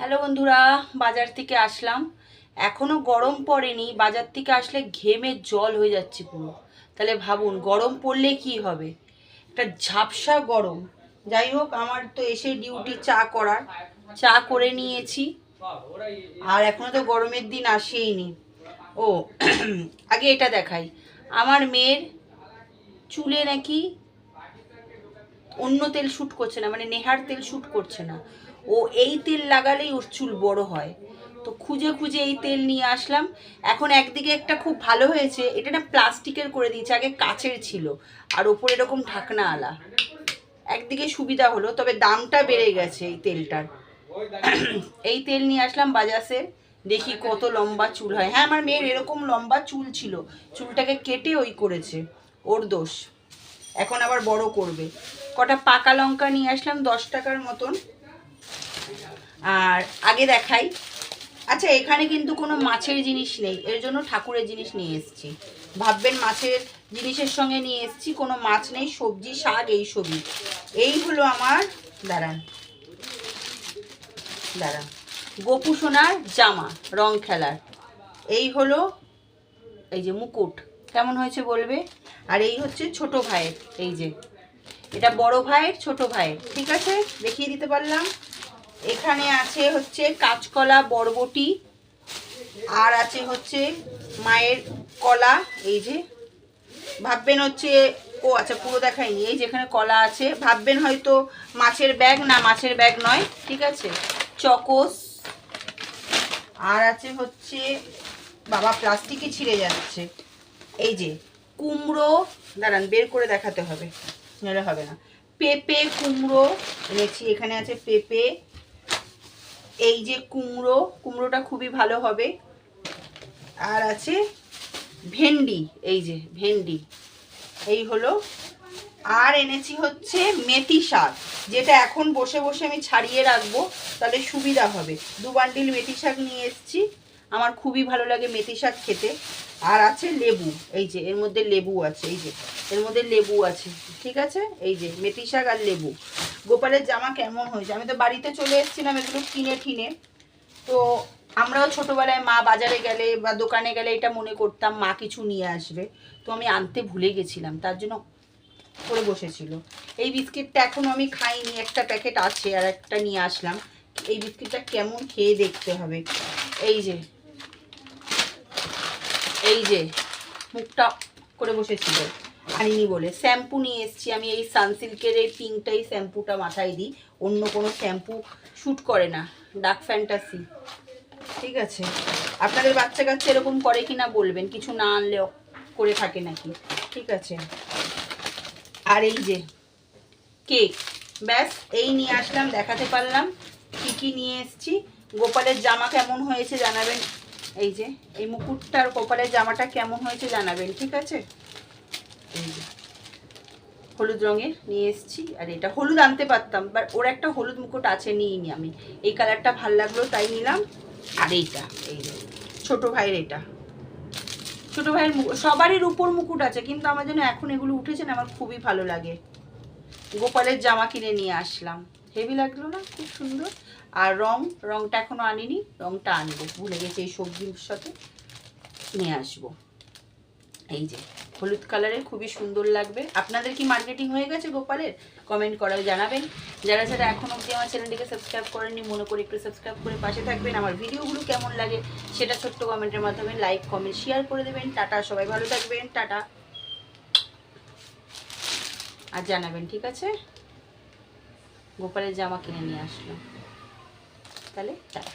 Hello বন্ধুরা, বাজার থেকে আসলাম। এখনো গরম পড়েনি, বাজার থেকে আসলে ঘেমে জল হয়ে যাচ্ছে পুরো। তাহলে ভাবুন গরম পড়লে কি হবে, একটা ঝাপসা গরম। যাই হোক, আমার তো এসে ডিউটি চা করার, চা করে নিয়েছি। আর এখনো তো গরমের দিন আসেইনি। ও আগে এটা দেখাই, আমার মেয়ের চুলে নাকি অন্য তেল শ্যুট করছে না, মানে নেহার তেল শ্যুট করছে না। ও এই তেল লাগালেই ওর চুল বড় হয়। তো খুঁজে খুঁজে এই তেল নিয়ে আসলাম। এখন একদিকে একটা খুব ভালো হয়েছে, এটা না প্লাস্টিকের করে দিয়েছে, আগে কাচের ছিল আর ওপরে এরকম ঢাকনা আলা। একদিকে সুবিধা হলো, তবে দামটা বেড়ে গেছে এই তেলটার। এই তেল নিয়ে আসলাম বাজাজের, দেখি কত লম্বা চুল হয়। হ্যাঁ, আমার মেয়ের এরকম লম্বা চুল ছিল, চুলটাকে কেটে ওই করেছে, ওর দোষ। এখন আবার বড় করবে। কটা পাকা লঙ্কা নিয়ে আসলাম 10 টাকার মতন। আর আগে দেখাই, আচ্ছা এখানে কিন্তু কোনো মাছের জিনিস নেই, এর জন্য ঠাকুরের জিনিস নিয়ে এসেছি। ভাববেন মাছের জিনিসের সঙ্গে নিয়ে এসেছি, কোনো মাছ নেই, সবজি শাক এই সবই। এই হলো আমার, দাঁড়ান দাঁড়ান, গোপু সোনার জামা রং খেলার। এই হলো, এই যে মুকুট, কেমন হয়েছে বলবে। আর এই হচ্ছে ছোট ভাইয়ের, এই যে এটা বড় ভাইয়ের ছোট ভাইয়ের, ঠিক আছে, দেখিয়ে দিতে পারলাম। এখানে আছে হচ্ছে কাঁচকলা বরবটি, আর আছে হচ্ছে মায়ের কলা, এই যে। ভাববেন হচ্ছে, ও আচ্ছা পুরো দেখাইনি, এই যেখানে কলা আছে, ভাববেন হয়তো মাছের ব্যাগ, না মাছের ব্যাগ নয়, ঠিক আছে। চকোস, আর আছে হচ্ছে, বাবা প্লাস্টিকে ছিঁড়ে যাচ্ছে, এই যে কুমড়ো, দাঁড়ান বের করে দেখাতে হবে, নাহলে হবে না। পেঁপে কুমড়ো এনেছি, এখানে আছে পেঁপে, এই যে কুমড়ো, কুমড়োটা খুবই ভালো হবে। আর আছে ভেন্ডি, এই যে ভেন্ডি, এই হলো। আর এনেছি হচ্ছে মেথি শাক, যেটা এখন বসে বসে আমি ছাড়িয়ে রাখবো, তাহলে সুবিধা হবে। 2 বান্ডিল মেথি শাক নিয়ে এসেছি, আমার খুবই ভালো লাগে মেথি শাক খেতে। আর আছে লেবু, এই যে এর মধ্যে লেবু আছে, এই যে এর মধ্যে লেবু আছে, ঠিক আছে। এই যে মেথি শাক আর লেবু। গোপালের জামা কেমন হয়েছে, আমি তো বাড়িতে চলে এসেছিলাম এগুলো কিনে ঠিনে। তো আমরাও ছোটোবেলায় মা বাজারে গেলে বা দোকানে গেলে এটা মনে করতাম মা কিছু নিয়ে আসবে, তো আমি আনতে ভুলে গেছিলাম, তার জন্য করে বসেছিল। এই বিস্কিটটা এখনও আমি খাইনি, একটা প্যাকেট আছে, আর একটা নিয়ে আসলাম। এই বিস্কিটটা কেমন খেয়ে দেখতে হবে। এই যে এই যে মুখটা করে বসেছিল, আনিনি বলে। শ্যাম্পু নিয়ে এসেছি আমি, এই সানসিল্কের এই পিঙ্কটাই শ্যাম্পুটা মাথায় দিই, অন্য কোনো শ্যাম্পু শ্যুট করে না, ডার্ক ফ্যান্টাসি, ঠিক আছে। আপনাদের বাচ্চা কাচ্চা এরকম করে কি না বলবেন, কিছু না আনলেও করে থাকে নাকি, ঠিক আছে। আর এই যে কেক, ব্যাস এই নিয়ে আসলাম, দেখাতে পারলাম কী কী নিয়ে এসেছি। গোপালের জামা কেমন হয়েছে জানাবেন, এই যে এই মুকুটটার গোপালের জামাটা কেমন হয়েছে জানাবেন, ঠিক আছে। এই যে হলুদ রঙের নিয়ে এসেছি, আর এটা হলুদ আনতে পারতাম, বাট ওর একটা হলুদ মুকুট আছে, নিইনি আমি, এই কালারটা ভাল লাগলো তাই নিলাম। আর এইটা, এই যে ছোটো ভাইয়ের, এটা ছোটো ভাইয়ের সবারই রূপোর মুকুট আছে, কিন্তু আমার জন্য এখন এগুলো উঠেছে না, আমার খুবই ভালো লাগে। গোপালের জামা কিনে নিয়ে আসলাম, হেভি লাগলো না, খুব সুন্দর। আর রংটা এখনো আনিনি, রংটা আনবো, ভুলে গেছি, এই সবজির সাথে নিয়ে আসবো। এই যে হলুদ কালারের, খুবই সুন্দর লাগবে। আপনাদের কি মার্কেটিং হয়ে গেছে গোপালের, কমেন্ট করায় জানাবেন। যারা যারা এখন অবধি আমার চ্যানেলটিকে সাবস্ক্রাইব করেননি, মনে করে একটু সাবস্ক্রাইব করে পাশে থাকবেন। আমার ভিডিওগুলো কেমন লাগে সেটা ছোট্ট কমেন্টের মাধ্যমে লাইক কমেন্ট শেয়ার করে দেবেন। টাটা, সবাই ভালো থাকবেন, টাটা। আর জানাবেন, ঠিক আছে। গোপালের জামা কিনে নিয়ে আসলাম, তাহলে টাটা।